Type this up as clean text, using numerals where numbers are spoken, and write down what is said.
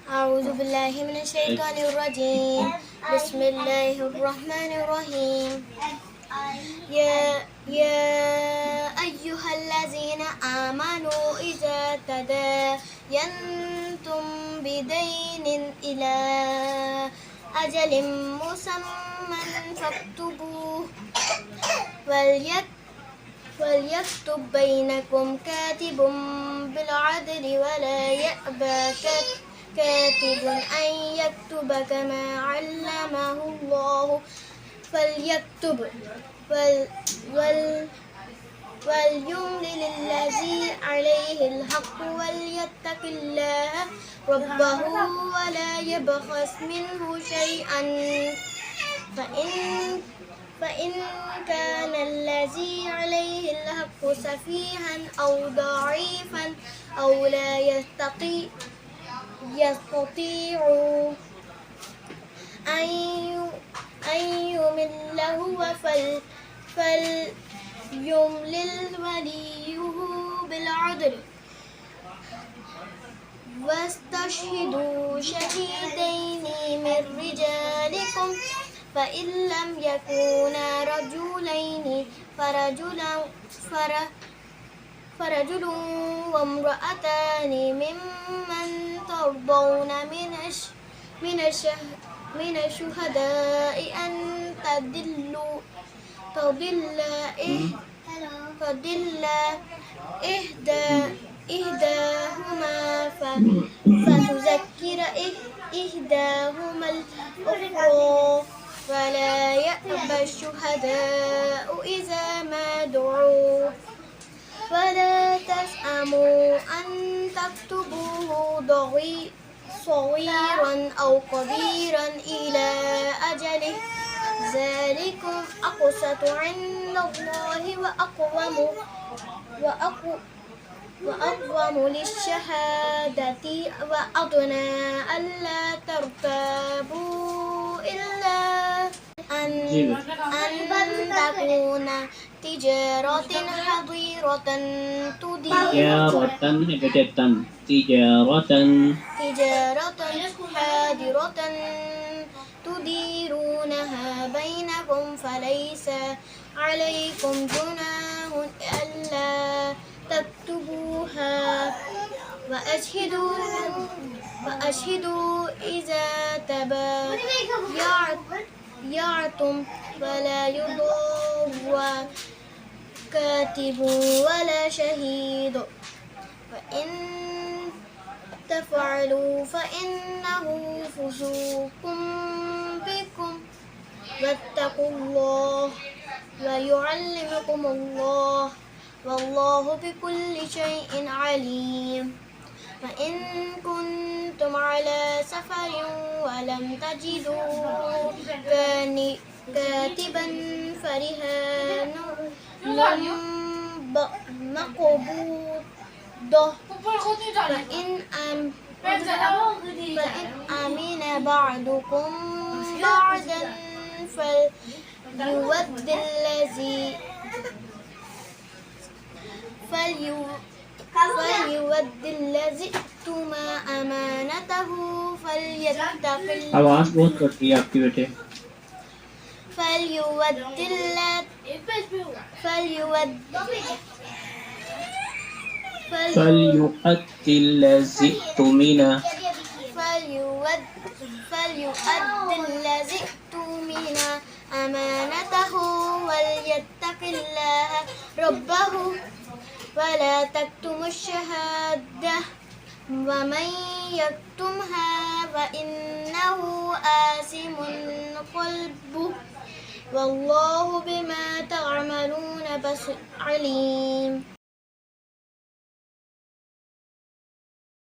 أعوذ بالله من الشيطان الرجيم. بسم الله الرحمن الرحيم. يا أيها الذين آمنوا إذا تداينتم بدين إلى أجل مسمى فاكتبوه وليكتب بينكم كاتب بالعدل ولا يأبى كاتب أن يكتب كما علمه الله فليكتب وليملل الذي عليه الحق وليتق الله ربه ولا يبخس منه شيئا فإن كان الذي عليه الحق سفيها أو ضعيفا أو لا يستطيع أن يمل هو فليملل وليه بالعدل واستشهدوا شهيدين من رجالكم فإن لم يكونا رجلين فرجل وامرأتان ممن ترضون من الشهداء أن تضل إحداهما فتذكر إحداهما الأخرى ولا يأبى الشهداء إذا ما دعوا ولا تسأموا أن تكتبوه صغيرا أو كبيرا إلى أجله ذلكم أقسط عند الله وأقوم للشهادة وأدنى ألا ترتابوا إلا أن تكون تجارة حضيرة حاضرة تديرونها بينكم فليس عليكم جناح ألا تكتبوها وأشهدوا إذا تبايعتم ولا يضر كاتب ولا شهيد وإن تفعلوا فإنه فسوق بكم واتقوا الله ويعلمكم الله والله بكل شيء عليم. فإن كنتم على سفر ولم تجدوا كاتبا فرهان مقبوضة فإن أمن بعضكم بعضا فليود الذي اؤتمن أمانته فليتق الله आवाज बहुत कट रही है आपकी बेटे فليؤد الذي اؤتمن أمانته وليتق الله ربه ولا تكتموا الشهادة ومن يكتمها فإنه آثم قلبه والله بما تعملون عليم.